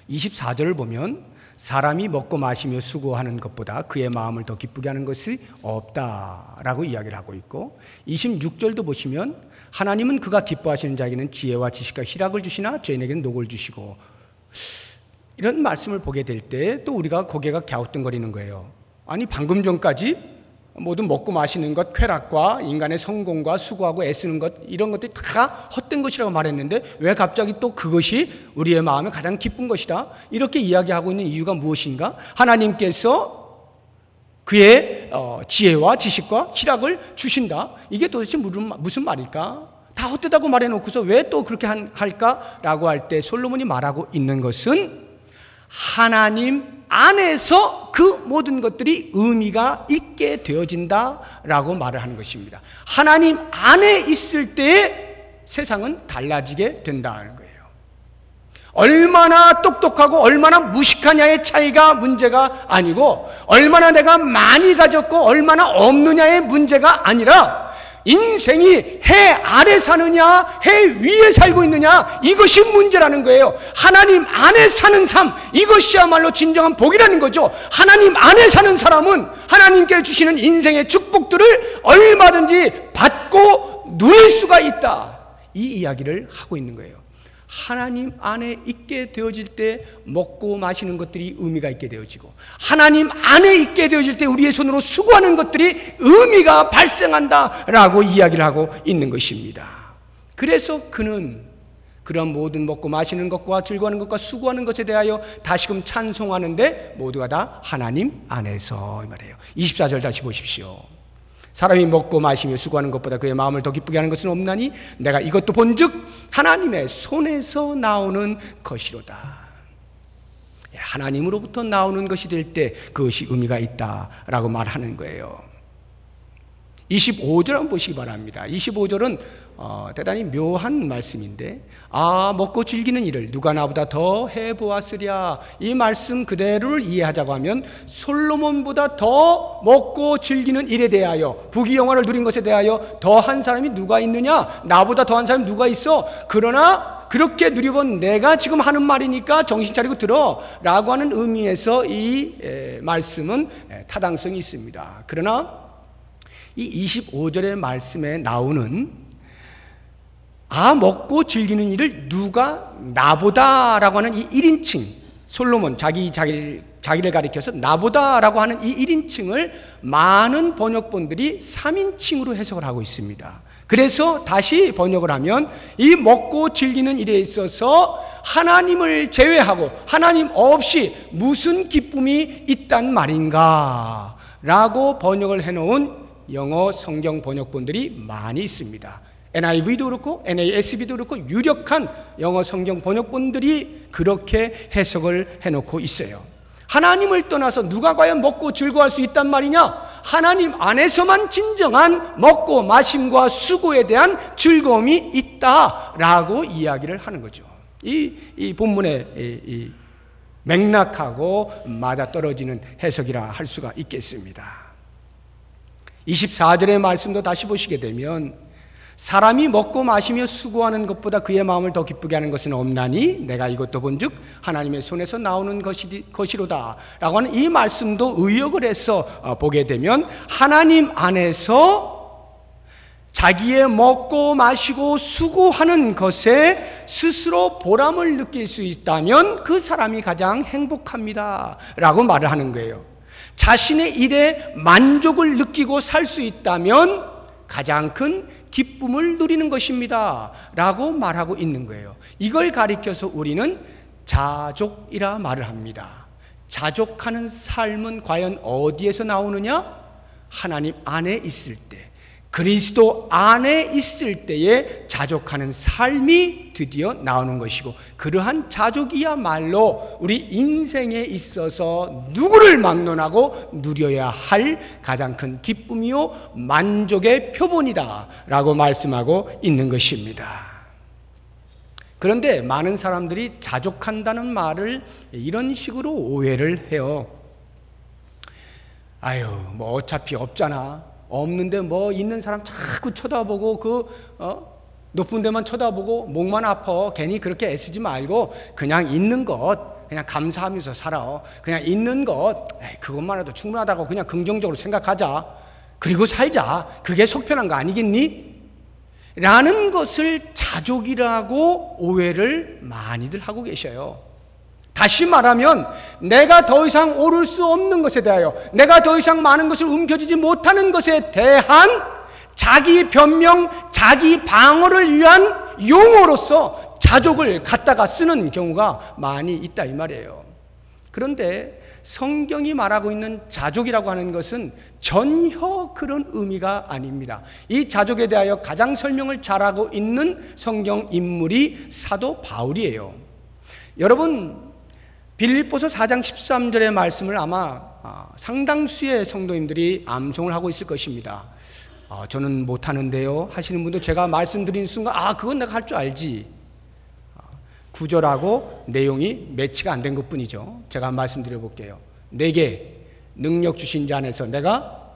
24절을 보면 사람이 먹고 마시며 수고하는 것보다 그의 마음을 더 기쁘게 하는 것이 없다라고 이야기를 하고 있고, 26절도 보시면 하나님은 그가 기뻐하시는 자에게는 지혜와 지식과 희락을 주시나 죄인에게는 녹을 주시고, 이런 말씀을 보게 될 때 또 우리가 고개가 갸우뚱거리는 거예요. 아니, 방금 전까지 모든 먹고 마시는 것, 쾌락과 인간의 성공과 수고하고 애쓰는 것, 이런 것들이 다 헛된 것이라고 말했는데 왜 갑자기 또 그것이 우리의 마음에 가장 기쁜 것이다, 이렇게 이야기하고 있는 이유가 무엇인가? 하나님께서 그의 지혜와 지식과 희락을 주신다. 이게 도대체 무슨 말일까? 다 헛되다고 말해놓고서 왜 또 그렇게 할까라고 할 때 솔로몬이 말하고 있는 것은 하나님 안에서 그 모든 것들이 의미가 있게 되어진다라고 말을 하는 것입니다. 하나님 안에 있을 때 세상은 달라지게 된다는 거예요. 얼마나 똑똑하고 얼마나 무식하냐의 차이가 문제가 아니고, 얼마나 내가 많이 가졌고 얼마나 없느냐의 문제가 아니라, 인생이 해 아래 사느냐 해 위에 살고 있느냐, 이것이 문제라는 거예요. 하나님 안에 사는 삶, 이것이야말로 진정한 복이라는 거죠. 하나님 안에 사는 사람은 하나님께 주시는 인생의 축복들을 얼마든지 받고 누릴 수가 있다, 이 이야기를 하고 있는 거예요. 하나님 안에 있게 되어질 때 먹고 마시는 것들이 의미가 있게 되어지고, 하나님 안에 있게 되어질 때 우리의 손으로 수고하는 것들이 의미가 발생한다라고 이야기를 하고 있는 것입니다. 그래서 그는 그런 모든 먹고 마시는 것과 즐거워하는 것과 수고하는 것에 대하여 다시금 찬송하는데 모두가 다 하나님 안에서, 이 말이에요. 24절 다시 보십시오. 사람이 먹고 마시며 수고하는 것보다 그의 마음을 더 기쁘게 하는 것은 없나니 내가 이것도 본즉 하나님의 손에서 나오는 것이로다. 하나님으로부터 나오는 것이 될 때 그것이 의미가 있다라고 말하는 거예요. 25절 한번 보시기 바랍니다. 25절은 대단히 묘한 말씀인데, 먹고 즐기는 일을 누가 나보다 더 해보았으랴, 이 말씀 그대로를 이해하자고 하면 솔로몬보다 더 먹고 즐기는 일에 대하여, 부귀영화를 누린 것에 대하여 더한 사람이 누가 있느냐, 나보다 더한 사람이 누가 있어, 그러나 그렇게 누려본 내가 지금 하는 말이니까 정신 차리고 들어 라고 하는 의미에서 이 말씀은 타당성이 있습니다. 그러나 이 25절의 말씀에 나오는 먹고 즐기는 일을 누가 나보다 라고 하는 이 1인칭, 솔로몬 자기를 가리켜서 나보다 라고 하는 이 1인칭을 많은 번역본들이 3인칭으로 해석을 하고 있습니다. 그래서 다시 번역을 하면 이 먹고 즐기는 일에 있어서 하나님을 제외하고 하나님 없이 무슨 기쁨이 있단 말인가 라고 번역을 해놓은 영어 성경 번역본들이 많이 있습니다. NIV도 그렇고 NASB도 그렇고 유력한 영어 성경 번역본들이 그렇게 해석을 해놓고 있어요. 하나님을 떠나서 누가 과연 먹고 즐거워할 수 있단 말이냐? 하나님 안에서만 진정한 먹고 마심과 수고에 대한 즐거움이 있다라고 이야기를 하는 거죠. 이 본문의 이 맥락하고 맞아떨어지는 해석이라 할 수가 있겠습니다. 24절의 말씀도 다시 보시게 되면 사람이 먹고 마시며 수고하는 것보다 그의 마음을 더 기쁘게 하는 것은 없나니 내가 이것도 본즉 하나님의 손에서 나오는 것이로다 라고 하는 이 말씀도 의역을 해서 보게 되면 하나님 안에서 자기의 먹고 마시고 수고하는 것에 스스로 보람을 느낄 수 있다면 그 사람이 가장 행복합니다 라고 말을 하는 거예요. 자신의 일에 만족을 느끼고 살 수 있다면 가장 큰 기쁨을 누리는 것입니다 라고 말하고 있는 거예요. 이걸 가리켜서 우리는 자족이라 말을 합니다. 자족하는 삶은 과연 어디에서 나오느냐? 하나님 안에 있을 때, 그리스도 안에 있을 때에 자족하는 삶이 드디어 나오는 것이고, 그러한 자족이야말로 우리 인생에 있어서 누구를 막론하고 누려야 할 가장 큰 기쁨이요 만족의 표본이다 라고 말씀하고 있는 것입니다. 그런데 많은 사람들이 자족한다는 말을 이런 식으로 오해를 해요. 아유, 뭐 어차피 없잖아. 없는데 뭐 있는 사람 자꾸 쳐다보고 높은 데만 쳐다보고 목만 아파. 괜히 그렇게 애쓰지 말고 그냥 있는 것 그냥 감사하면서 살아. 그냥 있는 것 그것만 해도 충분하다고 그냥 긍정적으로 생각하자. 그리고 살자. 그게 속편한 거 아니겠니? 라는 것을 자족이라고 오해를 많이들 하고 계셔요. 다시 말하면 내가 더 이상 오를 수 없는 것에 대하여, 내가 더 이상 많은 것을 움켜쥐지 못하는 것에 대한 자기 변명, 자기 방어를 위한 용어로서 자족을 갖다가 쓰는 경우가 많이 있다 이 말이에요. 그런데 성경이 말하고 있는 자족이라고 하는 것은 전혀 그런 의미가 아닙니다. 이 자족에 대하여 가장 설명을 잘하고 있는 성경 인물이 사도 바울이에요. 여러분, 빌립보서 4장 13절의 말씀을 아마 상당수의 성도님들이 암송을 하고 있을 것입니다. 저는 못하는데요 하시는 분도 제가 말씀드린 순간 그건 내가 할 줄 알지. 구절하고 내용이 매치가 안 된 것뿐이죠. 제가 말씀드려 볼게요. 내게 능력 주신 자 안에서 내가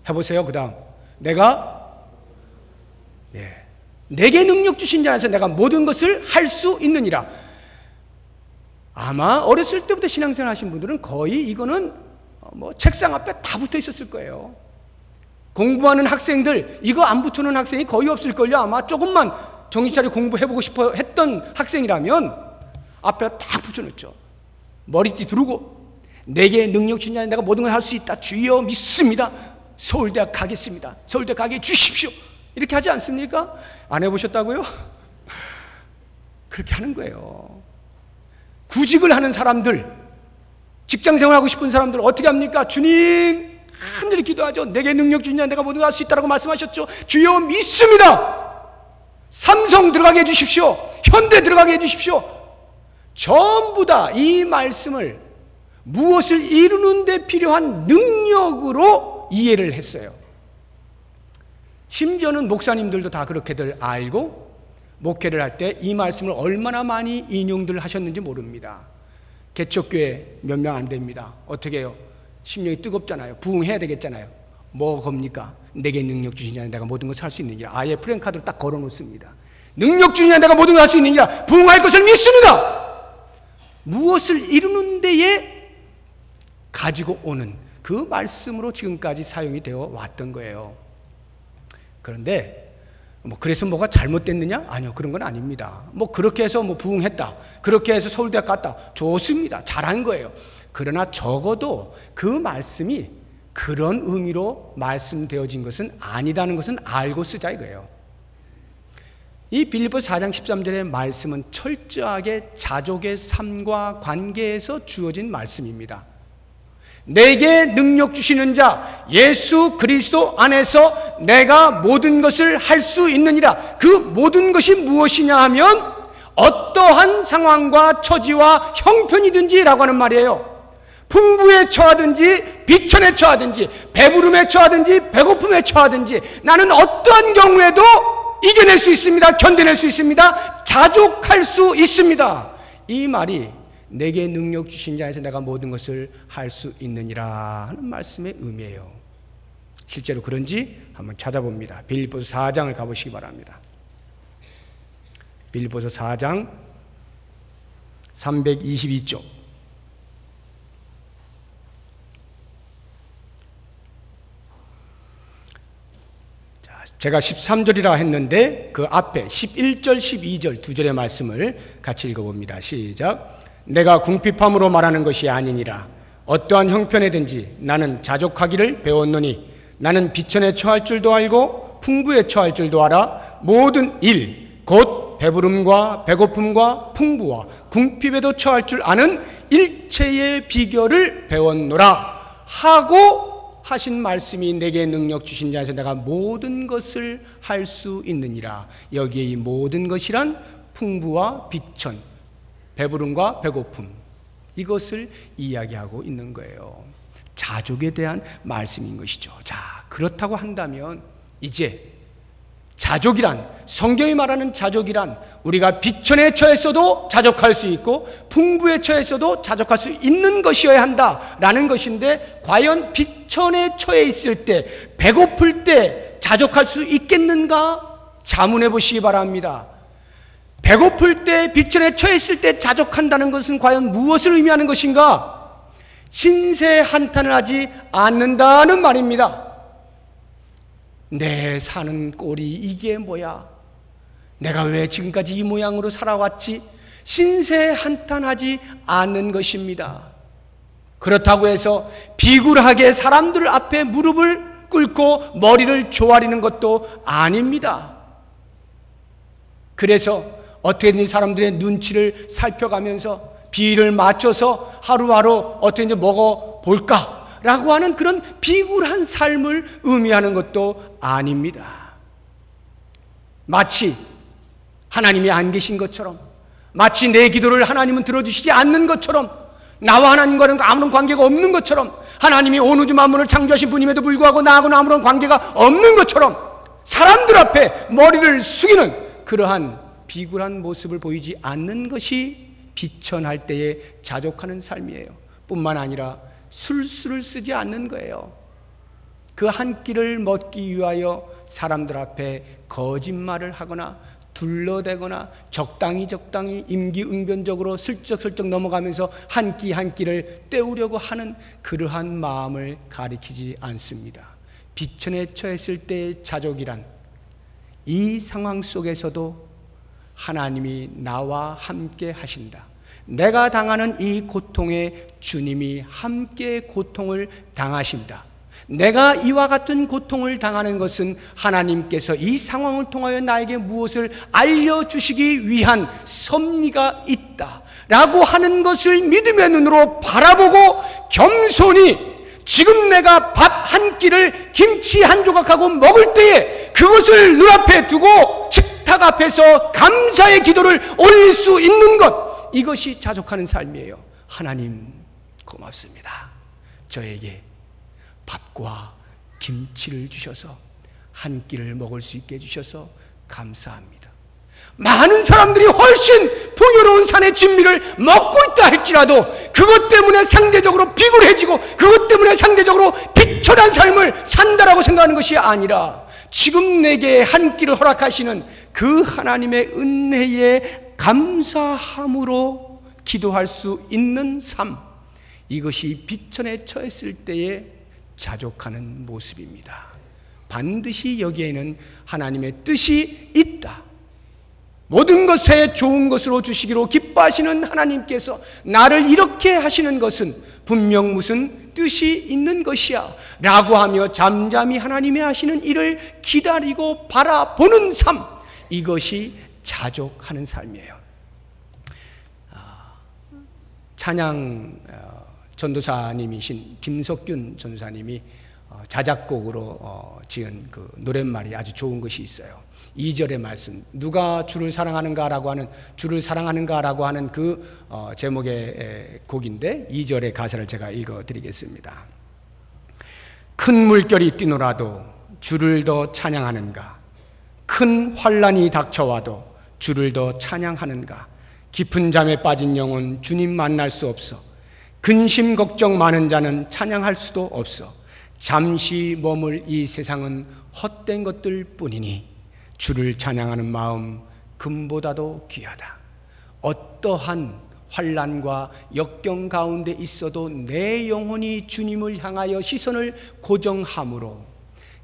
해보세요. 그 다음 내게 능력 주신 자 안에서 내가 모든 것을 할 수 있느니라. 아마 어렸을 때부터 신앙생활 하신 분들은 거의 이거는 뭐 책상 앞에 다 붙어 있었을 거예요. 공부하는 학생들 이거 안 붙여놓은 학생이 거의 없을걸요. 아마 조금만 정신 차려 공부해보고 싶어 했던 학생이라면 앞에 다 붙여놓죠. 머리띠 두르고 내게 능력 주신 자는 내가 모든 걸 할 수 있다. 주여 믿습니다. 서울대학 가겠습니다. 서울대 가게 해주십시오. 이렇게 하지 않습니까? 안 해보셨다고요? 그렇게 하는 거예요. 구직을 하는 사람들, 직장생활 하고 싶은 사람들 어떻게 합니까? 주님 간절히 기도하죠. 내게 능력 주신 자 내가 모든 걸 할 수 있다고 말씀하셨죠. 주여 믿습니다. 삼성 들어가게 해주십시오. 현대 들어가게 해주십시오. 전부 다 이 말씀을 무엇을 이루는 데 필요한 능력으로 이해를 했어요. 심지어는 목사님들도 다 그렇게들 알고 목회를 할 때 이 말씀을 얼마나 많이 인용들 하셨는지 모릅니다. 개척교회 몇 명 안 됩니다. 어떻게 해요? 심령이 뜨겁잖아요. 부흥해야 되겠잖아요. 뭐 겁니까? 내게 능력 주시냐 내가 모든 것을 할 수 있느니라. 아예 프랭카드로 딱 걸어 놓습니다. 능력 주시냐 내가 모든 걸 할 수 있느니라. 부흥할 것을 믿습니다. 무엇을 이루는 데에 가지고 오는 그 말씀으로 지금까지 사용이 되어 왔던 거예요. 그런데 그래서 뭐가 잘못됐느냐? 아니요, 그런 건 아닙니다. 그렇게 해서 부흥했다, 그렇게 해서 서울대학 갔다, 좋습니다. 잘한 거예요. 그러나 적어도 그 말씀이 그런 의미로 말씀되어진 것은 아니다는 것은 알고 쓰자 이거예요. 이 빌립보서 4장 13절의 말씀은 철저하게 자족의 삶과 관계에서 주어진 말씀입니다. 내게 능력 주시는 자 예수 그리스도 안에서 내가 모든 것을 할 수 있느니라. 그 모든 것이 무엇이냐 하면 어떠한 상황과 처지와 형편이든지 라고 하는 말이에요. 풍부에 처하든지 비천에 처하든지 배부름에 처하든지 배고픔에 처하든지 나는 어떠한 경우에도 이겨낼 수 있습니다. 견뎌낼 수 있습니다. 자족할 수 있습니다. 이 말이 내게 능력 주신 자에서 내가 모든 것을 할 수 있느니라 하는 말씀의 의미예요. 실제로 그런지 한번 찾아봅니다. 빌립보서 4장을 가보시기 바랍니다. 빌립보서 4장 322쪽. 제가 13절이라 했는데 그 앞에 11절, 12절 두 절의 말씀을 같이 읽어봅니다. 시작. 내가 궁핍함으로 말하는 것이 아니니라. 어떠한 형편에든지 나는 자족하기를 배웠노니 나는 비천에 처할 줄도 알고 풍부에 처할 줄도 알아. 모든 일, 곧 배부름과 배고픔과 풍부와 궁핍에도 처할 줄 아는 일체의 비결을 배웠노라 하고 하신 말씀이 내게 능력 주신 자에서 내가 모든 것을 할 수 있느니라. 여기에 이 모든 것이란 풍부와 비천, 배부름과 배고픔, 이것을 이야기하고 있는 거예요. 자족에 대한 말씀인 것이죠. 자, 그렇다고 한다면 이제 자족이란, 성경이 말하는 자족이란 우리가 비천에 처했어도 자족할 수 있고 풍부에 처했어도 자족할 수 있는 것이어야 한다라는 것인데, 과연 비천에 처해 있을 때, 배고플 때 자족할 수 있겠는가? 자문해 보시기 바랍니다. 배고플 때, 비천에 처했을 때 자족한다는 것은 과연 무엇을 의미하는 것인가? 신세 한탄을 하지 않는다는 말입니다. 내 사는 꼴이 이게 뭐야? 내가 왜 지금까지 이 모양으로 살아왔지? 신세 한탄하지 않는 것입니다. 그렇다고 해서 비굴하게 사람들 앞에 무릎을 꿇고 머리를 조아리는 것도 아닙니다. 그래서 어떻게든지 사람들의 눈치를 살펴가면서 비위를 맞춰서 하루하루 어떻게든지 먹어볼까 라고 하는 그런 비굴한 삶을 의미하는 것도 아닙니다. 마치 하나님이 안 계신 것처럼, 마치 내 기도를 하나님은 들어주시지 않는 것처럼, 나와 하나님과는 아무런 관계가 없는 것처럼, 하나님이 온 우주 만물을 창조하신 분임에도 불구하고 나하고는 아무런 관계가 없는 것처럼 사람들 앞에 머리를 숙이는 그러한 비굴한 모습을 보이지 않는 것이 비천할 때에 자족하는 삶이에요. 뿐만 아니라 술수를 쓰지 않는 거예요. 그 한 끼를 먹기 위하여 사람들 앞에 거짓말을 하거나 둘러대거나 적당히 임기응변적으로 슬쩍슬쩍 넘어가면서 한 끼 한 끼를 때우려고 하는 그러한 마음을 가리키지 않습니다. 비천에 처했을 때의 자족이란 이 상황 속에서도 하나님이 나와 함께 하신다. 내가 당하는 이 고통에 주님이 함께 고통을 당하신다. 내가 이와 같은 고통을 당하는 것은 하나님께서 이 상황을 통하여 나에게 무엇을 알려주시기 위한 섭리가 있다 라고 하는 것을 믿음의 눈으로 바라보고 겸손히 지금 내가 밥 한 끼를 김치 한 조각하고 먹을 때에 그것을 눈앞에 두고 식탁 앞에서 감사의 기도를 올릴 수 있는 것, 이것이 자족하는 삶이에요. 하나님 고맙습니다. 저에게 밥과 김치를 주셔서 한 끼를 먹을 수 있게 해주셔서 감사합니다. 많은 사람들이 훨씬 풍요로운 산의 진미를 먹고 있다 할지라도 그것 때문에 상대적으로 비굴해지고 그것 때문에 상대적으로 비천한 삶을 산다라고 생각하는 것이 아니라 지금 내게 한 끼를 허락하시는 그 하나님의 은혜에 감사함으로 기도할 수 있는 삶, 이것이 비천에 처했을 때에 자족하는 모습입니다. 반드시 여기에는 하나님의 뜻이 있다. 모든 것에 좋은 것으로 주시기로 기뻐하시는 하나님께서 나를 이렇게 하시는 것은 분명 무슨 뜻이 있는 것이야 라고 하며 잠잠히 하나님이 하시는 일을 기다리고 바라보는 삶, 이것이 자족하는 삶이에요. 찬양 전도사님이신 김석균 전도사님이 자작곡으로 지은 그 노랫말이 아주 좋은 것이 있어요. 2절의 말씀, 누가 주를 사랑하는가라고 하는 그 제목의 곡인데 2절의 가사를 제가 읽어드리겠습니다. 큰 물결이 뛰노라도 주를 더 찬양하는가? 큰 환난이 닥쳐와도 주를 더 찬양하는가? 깊은 잠에 빠진 영혼 주님 만날 수 없어. 근심 걱정 많은 자는 찬양할 수도 없어. 잠시 머물 이 세상은 헛된 것들 뿐이니 주를 찬양하는 마음 금보다도 귀하다. 어떠한 환난과 역경 가운데 있어도 내 영혼이 주님을 향하여 시선을 고정함으로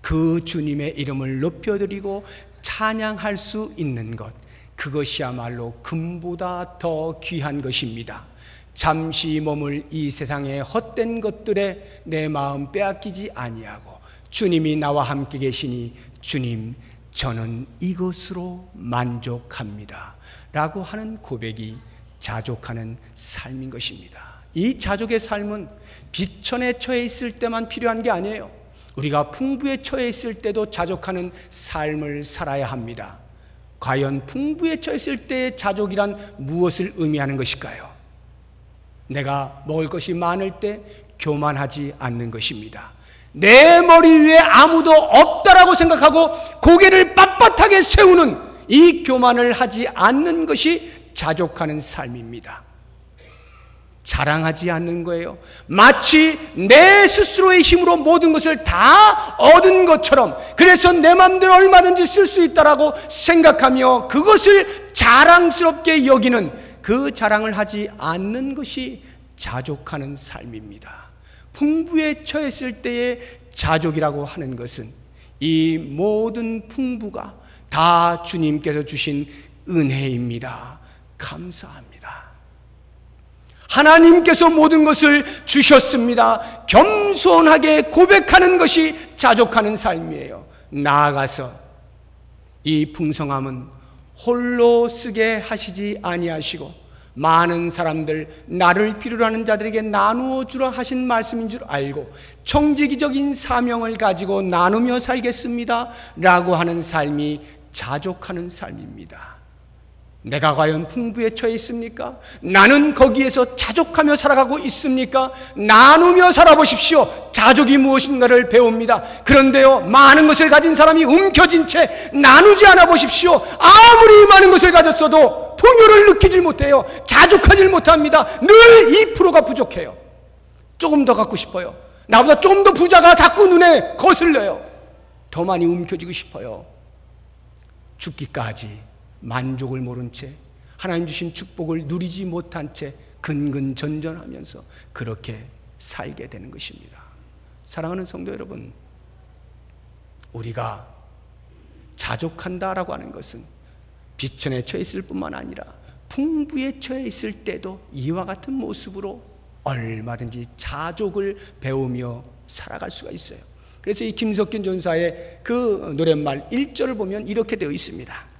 그 주님의 이름을 높여드리고 찬양할 수 있는 것, 그것이야말로 금보다 더 귀한 것입니다. 잠시 머물 이 세상의 헛된 것들에 내 마음 빼앗기지 아니하고 주님이 나와 함께 계시니 주님, 저는 이것으로 만족합니다 라고 하는 고백이 자족하는 삶인 것입니다. 이 자족의 삶은 비천에 처해 있을 때만 필요한 게 아니에요. 우리가 풍부에 처해 있을 때도 자족하는 삶을 살아야 합니다. 과연 풍부에 처해 있을 때의 자족이란 무엇을 의미하는 것일까요? 내가 먹을 것이 많을 때 교만하지 않는 것입니다. 내 머리 위에 아무도 없다라고 생각하고 고개를 빳빳하게 세우는 이 교만을 하지 않는 것이 자족하는 삶입니다. 자랑하지 않는 거예요. 마치 내 스스로의 힘으로 모든 것을 다 얻은 것처럼, 그래서 내 마음대로 얼마든지 쓸 수 있다라고 생각하며 그것을 자랑스럽게 여기는 그 자랑을 하지 않는 것이 자족하는 삶입니다. 풍부에 처했을 때의 자족이라고 하는 것은 이 모든 풍부가 다 주님께서 주신 은혜입니다. 감사합니다. 하나님께서 모든 것을 주셨습니다. 겸손하게 고백하는 것이 자족하는 삶이에요. 나아가서 이 풍성함은 홀로 쓰게 하시지 아니하시고 많은 사람들, 나를 필요로 하는 자들에게 나누어 주라 하신 말씀인 줄 알고 청지기적인 사명을 가지고 나누며 살겠습니다 라고 하는 삶이 자족하는 삶입니다. 내가 과연 풍부에 처해 있습니까? 나는 거기에서 자족하며 살아가고 있습니까? 나누며 살아보십시오. 자족이 무엇인가를 배웁니다. 그런데요, 많은 것을 가진 사람이 움켜진 채 나누지 않아 보십시오. 아무리 많은 것을 가졌어도 풍요를 느끼질 못해요. 자족하질 못합니다. 늘 2%가 부족해요. 조금 더 갖고 싶어요. 나보다 조금 더 부자가 자꾸 눈에 거슬려요. 더 많이 움켜쥐고 싶어요. 죽기까지 만족을 모른 채, 하나님 주신 축복을 누리지 못한 채 근근전전하면서 그렇게 살게 되는 것입니다. 사랑하는 성도 여러분, 우리가 자족한다라고 하는 것은 비천에 처해 있을 뿐만 아니라 풍부에 처해 있을 때도 이와 같은 모습으로 얼마든지 자족을 배우며 살아갈 수가 있어요. 그래서 이 김석균 전사의 그 노랫말 1절을 보면 이렇게 되어 있습니다.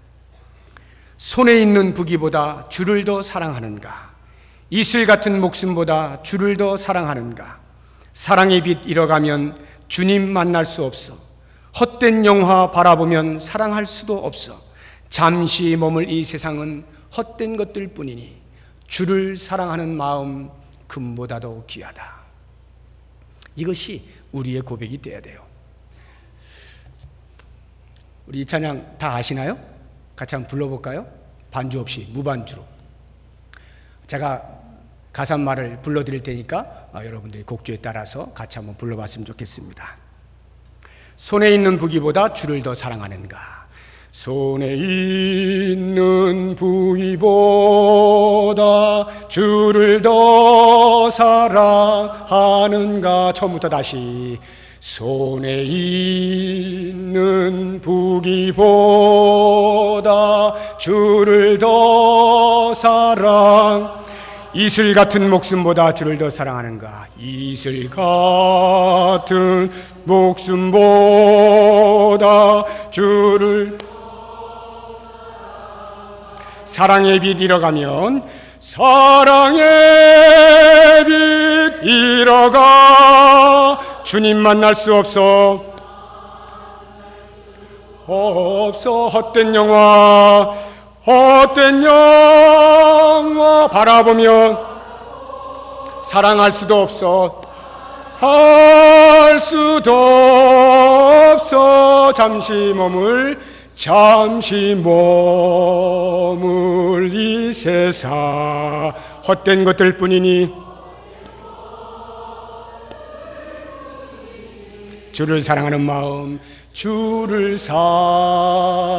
손에 있는 부귀보다 주를 더 사랑하는가? 이슬 같은 목숨보다 주를 더 사랑하는가? 사랑의 빛 잃어가면 주님 만날 수 없어. 헛된 영화 바라보면 사랑할 수도 없어. 잠시 머물 이 세상은 헛된 것들 뿐이니 주를 사랑하는 마음 금보다도 귀하다. 이것이 우리의 고백이 되어야 돼요. 우리 이 찬양 다 아시나요? 같이 한번 불러볼까요? 반주 없이 무반주로. 제가 가사말을 불러드릴 테니까 여러분들이 곡조에 따라서 같이 한번 불러봤으면 좋겠습니다. 손에 있는 부귀보다 주를 더 사랑하는가? 손에 있는 부귀보다 주를 더 사랑하는가? 처음부터 다시. 손에 있는 부귀보다 주를 더 사랑. 이슬 같은 목숨보다 주를 더 사랑하는가? 이슬 같은 목숨보다 주를. 사랑의 빛 잃어가면 사랑의 빛 잃어가 주님 만날 수 없어 헛된 영화 바라보면 사랑할 수도 없어 할 수도 없어 잠시 머물 이 세상 헛된 것들 뿐이니 주를 사랑하는 마음 주를 사랑하는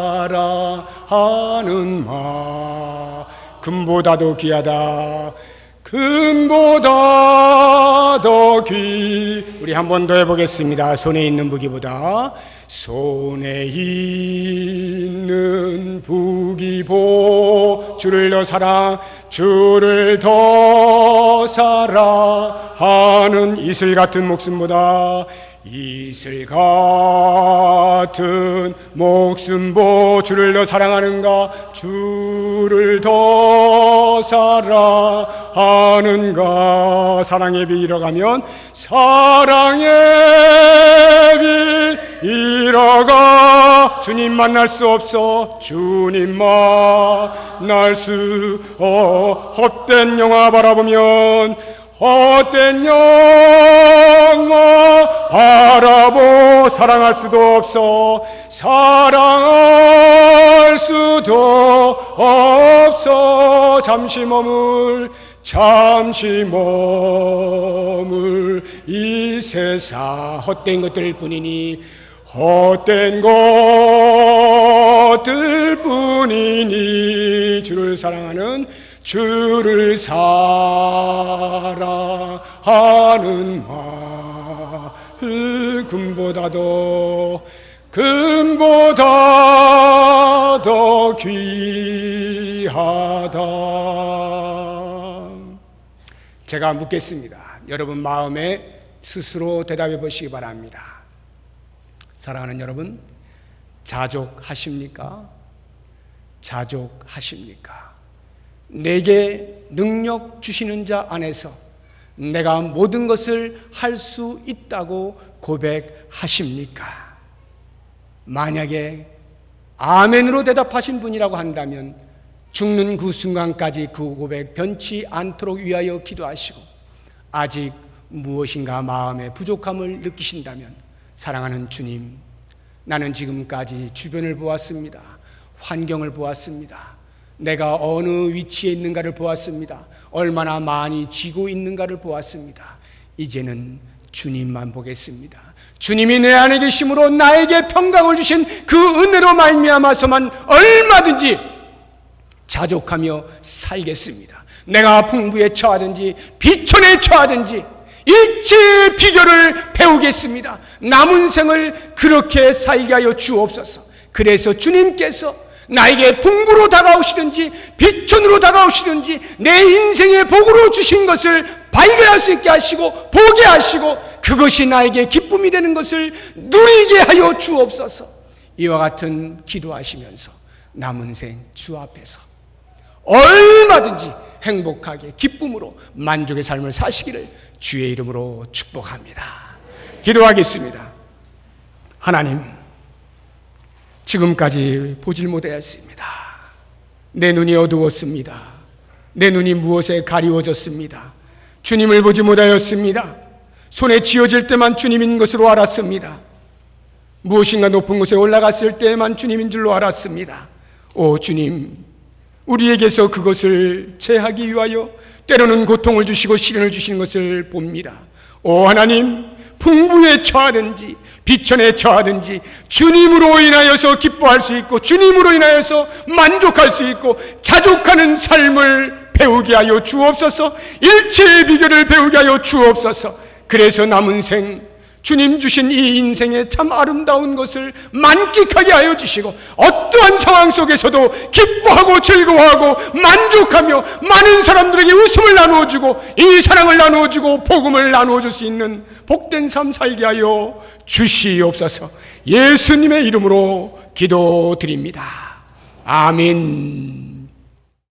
마음 금보다도 귀하다 금보다 더 우리 한 번 더 해보겠습니다. 손에 있는 무기보다 손에 있는 무기보 주를 더 사랑하는 이슬 같은 목숨보다 이슬 같은 목숨보 주를 더 사랑하는가 주를 더 사랑하는가 사랑의 빛 잃어가면 사랑의 빛 잃어가 주님 만날 수 없어 주님 만날 수 헛된 영화 바라보면 헛된 영화 바라보 사랑할 수도 없어 사랑할 수도 없어 잠시 머물 이 세상 헛된 것들 뿐이니 헛된 것들 뿐이니 주를 사랑하는 마음 금보다 더 귀하다. 제가 묻겠습니다. 여러분 마음에 스스로 대답해 보시기 바랍니다. 사랑하는 여러분, 자족하십니까? 내게 능력 주시는 자 안에서 내가 모든 것을 할 수 있다고 고백하십니까? 만약에 아멘으로 대답하신 분이라고 한다면 죽는 그 순간까지 그 고백 변치 않도록 위하여 기도하시고, 아직 무엇인가 마음의 부족함을 느끼신다면 사랑하는 주님, 나는 지금까지 주변을 보았습니다. 환경을 보았습니다. 내가 어느 위치에 있는가를 보았습니다. 얼마나 많이 지고 있는가를 보았습니다. 이제는 주님만 보겠습니다. 주님이 내 안에 계심으로 나에게 평강을 주신 그 은혜로 말미암아서만 얼마든지 자족하며 살겠습니다. 내가 풍부에 처하든지 비천에 처하든지 일체의 비결을 배우겠습니다. 남은 생을 그렇게 살게 하여 주옵소서. 그래서 주님께서 나에게 풍부로 다가오시든지 비천으로 다가오시든지 내 인생의 복으로 주신 것을 발견할 수 있게 하시고 보게 하시고 그것이 나에게 기쁨이 되는 것을 누리게 하여 주옵소서. 이와 같은 기도하시면서 남은 생 주 앞에서 얼마든지 행복하게 기쁨으로 만족의 삶을 사시기를 주의 이름으로 축복합니다. 기도하겠습니다. 하나님, 지금까지 보질 못하였습니다. 내 눈이 어두웠습니다. 내 눈이 무엇에 가리워졌습니다. 주님을 보지 못하였습니다. 손에 쥐어질 때만 주님인 것으로 알았습니다. 무엇인가 높은 곳에 올라갔을 때만 주님인 줄로 알았습니다. 오 주님, 우리에게서 그것을 제하기 위하여 때로는 고통을 주시고 시련을 주시는 것을 봅니다. 오 하나님, 풍부에 처하든지 비천에 처하든지 주님으로 인하여서 기뻐할 수 있고 주님으로 인하여서 만족할 수 있고 자족하는 삶을 배우게 하여 주옵소서. 일체의 비결을 배우게 하여 주옵소서. 그래서 남은 생 주님 주신 이 인생의 참 아름다운 것을 만끽하게 하여 주시고 어떠한 상황 속에서도 기뻐하고 즐거워하고 만족하며 많은 사람들에게 웃음을 나누어주고 이 사랑을 나누어주고 복음을 나누어줄 수 있는 복된 삶 살게 하여 주시옵소서. 예수님의 이름으로 기도드립니다. 아멘.